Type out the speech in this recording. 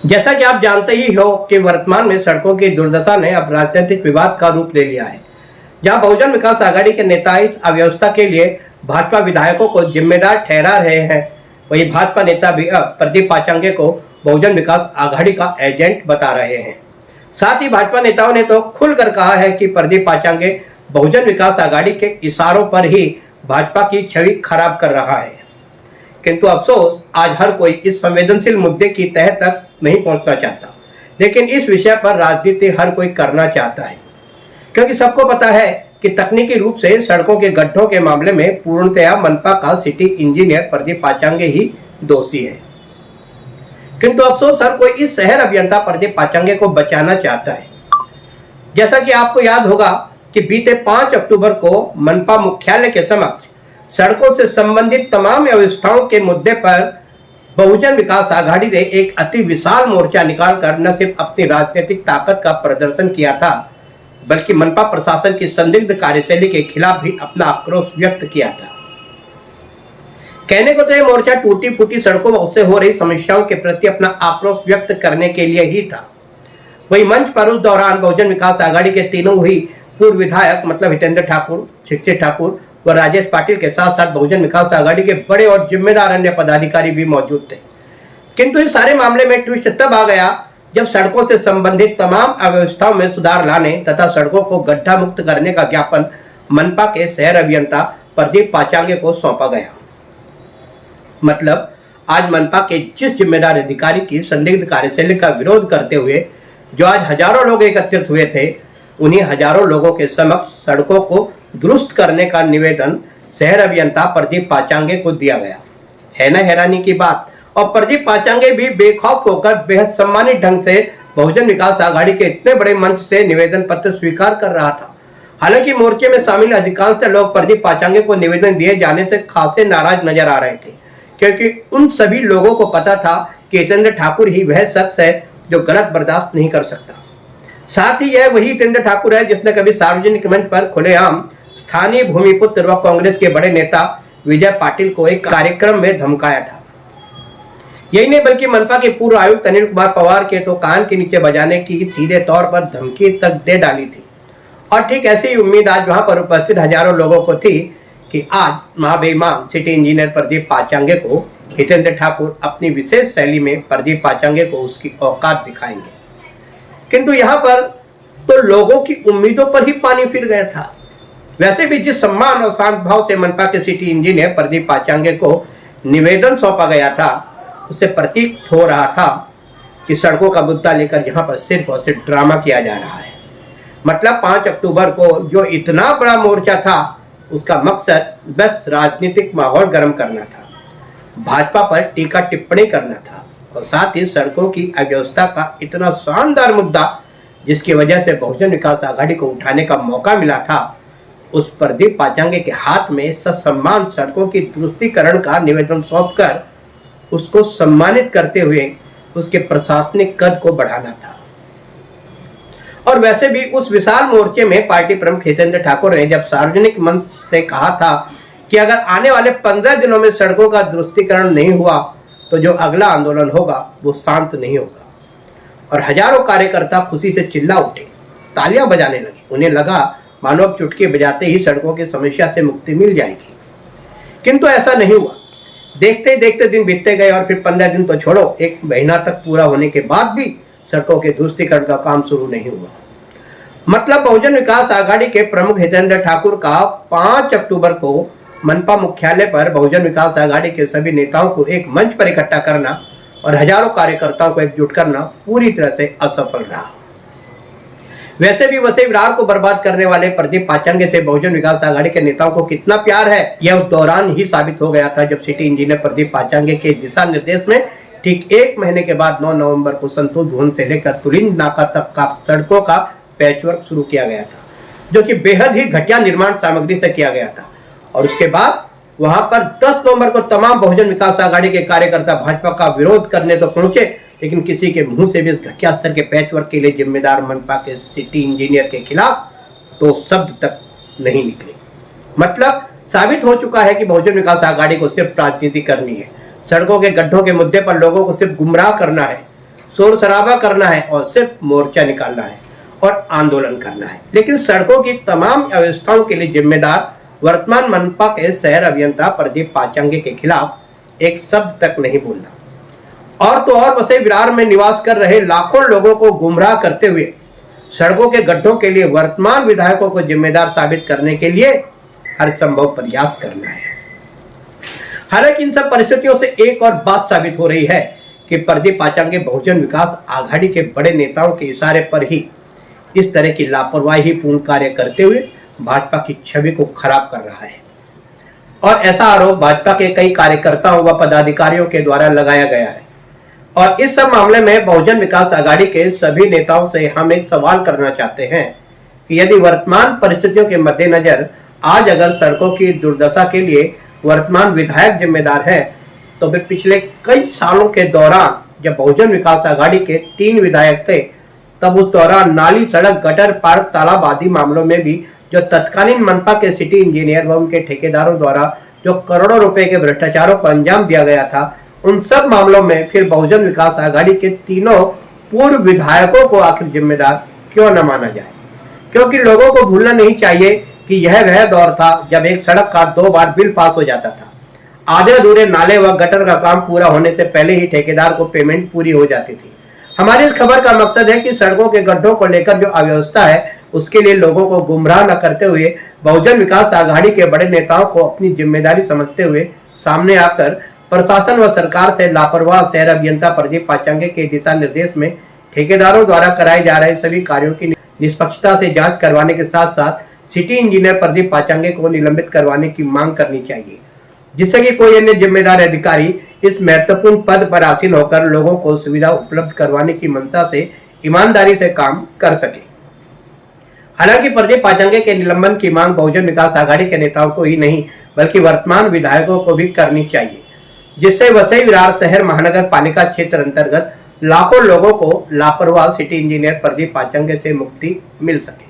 जैसा कि आप जानते ही हो कि वर्तमान में सड़कों की दुर्दशा ने अब राजनीतिक विवाद का रूप ले लिया है। जहां बहुजन विकास आघाड़ी के नेता इस अव्यवस्था के लिए भाजपा विधायकों को जिम्मेदार ठहरा रहे हैं, वहीं भाजपा नेता भी अब प्रदीप पाचंगे को बहुजन विकास आघाड़ी का एजेंट बता रहे हैं। साथ ही भाजपा नेताओं ने तो खुलकर कहा है कि प्रदीप पाचंगे बहुजन विकास आघाड़ी के इशारों पर ही भाजपा की छवि खराब कर रहा है। किंतु अफसोस आज हर कोई इस संवेदनशील मुद्दे की तह तक नहीं पहुंचना चाहता, लेकिन इस विषय पर राजनीति हर कोई करना चाहता है, क्योंकि सबको पता है कि तकनीकी रूप से सड़कों के गड्ढों के मामले में पूर्णतया मनपा का सिटी इंजीनियर प्रदीप पाचंगे ही दोषी है। किंतु अफसोस हर कोई इस शहर अभियंता प्रदीप पाचंगे को बचाना चाहता है। जैसा कि आपको याद होगा कि बीते 5 अक्टूबर को मनपा मुख्यालय के समक्ष सड़कों से संबंधित तमाम व्यवस्थाओं के मुद्दे पर बहुजन विकास आघाड़ी ने एक अति विशाल मोर्चा निकालकर न सिर्फ अपनी राजनीतिक ताकत का प्रदर्शन किया था, बल्कि मनपा प्रशासन की संदिग्ध कार्यशैली के खिलाफ भी अपना आक्रोश व्यक्त किया था। कहने को तो यह मोर्चा टूटी फूटी सड़कों से हो रही समस्याओं के प्रति अपना आक्रोश व्यक्त करने के लिए ही था। वही मंच पर उस दौरान बहुजन विकास आघाड़ी के तीनों ही पूर्व विधायक मतलब हितेंद्र ठाकुर, शिक्षित ठाकुर व राजेश पाटिल के साथ साथ बहुजन विकास आघाड़ी के बड़े और जिम्मेदार अन्य पदाधिकारी भी मौजूद थे। किंतु इस सारे मामले में ट्विस्ट तब आ गया जब सड़कों से संबंधित तमाम अव्यवस्थाओं में सुधार लाने तथा सड़कों को गड्ढा मुक्त करने का ज्ञापन मनपा के शहर अभियंता प्रदीप पाचंगे को सौंपा गया। मतलब आज मनपा के जिस जिम्मेदार अधिकारी की संदिग्ध कार्यशैली का विरोध करते हुए जो आज हजारों लोग एकत्रित हुए थे, उन्हीं हजारों लोगों के समक्ष सड़कों को दुरुस्त करने का निवेदन शहर अभियंता प्रदीप पाचंगे को दिया गया है। ना हैरानी की बात, और प्रदीप पाचंगे भी बेखौफ होकर बेहद सम्मानित ढंग से बहुजन विकास आघाड़ी के इतने बड़े मंच से निवेदन पत्र स्वीकार कर रहा था। हालांकि मोर्चे में शामिल अधिकांश लोग प्रदीप पाचंगे को निवेदन दिए जाने से खासे नाराज नजर आ रहे थे, क्योंकि उन सभी लोगों को पता था कि हितेंद्र ठाकुर ही वह शख्स है जो गलत बर्दाश्त नहीं कर सकता। साथ ही यह वही हितेंद्र ठाकुर है जिसने कभी सार्वजनिक मंच पर खुलेआम स्थानीय भूमिपुत्र व कांग्रेस के बड़े नेता विजय पाटिल को एक कार्यक्रम में धमकाया था। यही नहीं बल्कि मनपा के पूर्व आयुक्त अनिल कुमार पवार के तो कान के नीचे बजाने की सीधे तौर पर धमकी तक दे डाली थी। और ठीक ऐसी ही उम्मीद आज वहां पर उपस्थित हजारों लोगों को थी कि आज महाबेईमान सिटी इंजीनियर प्रदीप पाचंगे को हितेंद्र ठाकुर अपनी विशेष शैली में प्रदीप पाचंगे को उसकी औकात दिखाएंगे। किंतु यहाँ पर तो लोगों की उम्मीदों पर ही पानी फिर गया था। वैसे भी जिस सम्मान और शांत भाव से मनपा के सिटी इंजीनियर प्रदीप पाचंगे को निवेदन सौंपा गया था, उससे प्रतीत हो रहा था कि सड़कों का मुद्दा लेकर यहाँ पर सिर्फ और सिर्फ ड्रामा किया जा रहा है। मतलब 5 अक्टूबर को जो इतना बड़ा मोर्चा था, उसका मकसद बस राजनीतिक माहौल गर्म करना था, भाजपा पर टीका टिप्पणी करना था, और साथ ही सड़कों की अव्यवस्था का इतना शानदार मुद्दा जिसकी वजह से बहुजन विकास आघाड़ी को उठाने का मौका मिला था, उस प्रदीप पाचंगे के हाथ में ससम्मान सड़कों की दुरुस्तीकरण का निवेदन सौंपकर उसको सम्मानित करते हुए उसके प्रशासनिक कद को बढ़ाना था। और वैसे भी उस विशाल मोर्चे में पार्टी प्रमुख हितेंद्र ठाकुर ने जब सार्वजनिक मंच से कहा था कि अगर आने वाले 15 दिनों में सड़कों का दुरुस्तीकरण नहीं हुआ तो जो अगला आंदोलन होगा वो शांत नहीं होगा, और हजारों कार्यकर्ता खुशी से चिल्ला उठे, तालियां बजाने लगे। उन्हें लगा मानो अब चुटकी बजाते ही सड़कों की समस्या से मुक्ति मिल जाएगी। किंतु ऐसा नहीं हुआ। देखते देखते दिन बीतते गए और फिर 15 दिन तो छोड़ो, 1 महीना तक पूरा होने के बाद भी सड़कों के दुरुस्तीकरण का काम शुरू नहीं हुआ। मतलब बहुजन विकास आघाड़ी के प्रमुख हितेंद्र ठाकुर का 5 अक्टूबर को मनपा मुख्यालय पर बहुजन विकास आघाड़ी के सभी नेताओं को एक मंच पर इकट्ठा करना और हजारों कार्यकर्ताओं को एकजुट करना पूरी तरह से असफल रहा। वैसे भी वसई विरार को बर्बाद करने वाले प्रदीप पाचंगे से बहुजन विकास आघाड़ी के नेताओं को कितना प्यार है, यह उस दौरान ही साबित हो गया था जब सिटी इंजीनियर प्रदीप पाचंगे के दिशा निर्देश में ठीक 1 महीने के बाद 9 नवंबर को संतोष भवन से लेकर तुलिंद नाका तक का सड़कों का पैचवर्क शुरू किया गया था, जो कि बेहद ही घटिया निर्माण सामग्री से किया गया था। और उसके बाद वहां पर 10 नवंबर को तमाम बहुजन विकास आघाड़ी के कार्यकर्ता भाजपा का विरोध करने तो पहुंचे, लेकिन किसी के मुंह से भी इस घटिया स्तर के पैचवर्क के लिए जिम्मेदार मनपा के सिटी इंजीनियर के खिलाफ 2 शब्द तक नहीं निकले। मतलब साबित हो चुका है कि बहुजन विकास आघाड़ी को सिर्फ राजनीति करनी है, सड़कों के गड्ढों के मुद्दे पर लोगों को सिर्फ गुमराह करना है, शोर शराबा करना है और सिर्फ मोर्चा निकालना है और आंदोलन करना है। लेकिन सड़कों की तमाम व्यवस्थाओं के लिए जिम्मेदार वर्तमान मनपा के शहर अभियंता प्रदीप पाचंगे के खिलाफ एक शब्द तक नहीं बोलना। और तो और वसई विरार में निवास कर रहे लाखों लोगों को गुमराह करते हुए सड़कों के गड्ढों के लिए वर्तमान विधायकों को जिम्मेदार साबित करने के लिए हर संभव प्रयास करना है। हालांकि इन सब परिस्थितियों से एक और बात साबित हो रही है कि प्रदीप पाचंगे बहुजन विकास आघाड़ी के बड़े नेताओं के इशारे पर ही इस तरह की लापरवाही पूर्ण कार्य करते हुए भाजपा की छवि को खराब कर रहा है। और ऐसा आरोप भाजपा के कई कार्यकर्ताओं व पदाधिकारियों के द्वारा लगाया गया है। और इस सब मामले में बहुजन विकास आघाड़ी के सभी नेताओं से हम एक सवाल करना चाहते हैं कि यदि वर्तमान परिस्थितियों के मद्देनजर आज अगर सड़कों की दुर्दशा के लिए वर्तमान विधायक जिम्मेदार है, तो वे पिछले कई सालों के दौरान जब बहुजन विकास आघाड़ी के 3 विधायक थे, तब उस दौरान नाली, सड़क, गटर, पार्क, तालाब आदि मामलों में भी जो तत्कालीन मनपा के सिटी इंजीनियर व उनके ठेकेदारों द्वारा जो करोड़ों रुपए के भ्रष्टाचारों को अंजाम दिया गया था, उन सब मामलों में फिर बहुजन विकास आघाड़ी के तीनों पूर्व विधायकों को आखिर जिम्मेदार क्यों न माना जाए? क्योंकि लोगों को भूलना नहीं चाहिए कि यह वह दौर था जब एक सड़क का 2 बार बिल पास हो जाता था। आधे अधूरे नाले व गटर का काम पूरा होने से पहले ही ठेकेदार को पेमेंट पूरी हो जाती थी। हमारी इस खबर का मकसद है कि सड़कों के गड्ढों को लेकर जो अव्यवस्था है, उसके लिए लोगों को गुमराह न करते हुए बहुजन विकास आघाड़ी के बड़े नेताओं को अपनी जिम्मेदारी समझते हुए सामने आकर प्रशासन व सरकार से लापरवाह शहर अभियंता प्रदीप पाचंगे के दिशा निर्देश में ठेकेदारों द्वारा कराए जा रहे सभी कार्यों की निष्पक्षता से जांच करवाने के साथ साथ सिटी इंजीनियर प्रदीप पाचंगे को निलंबित करवाने की मांग करनी चाहिए, जिससे कि कोई अन्य जिम्मेदार अधिकारी इस महत्वपूर्ण पद पर आसीन होकर लोगों को सुविधा उपलब्ध करवाने की मंशा से ईमानदारी से काम कर सके। हालांकि प्रदीप पाचंगे के निलंबन की मांग बहुजन विकास आघाड़ी के नेताओं को ही नहीं बल्कि वर्तमान विधायकों को भी करनी चाहिए, जिससे वसई विरार शहर महानगर पालिका क्षेत्र अंतर्गत लाखों लोगों को लापरवाह सिटी इंजीनियर प्रदीप पाचंगे से मुक्ति मिल सके।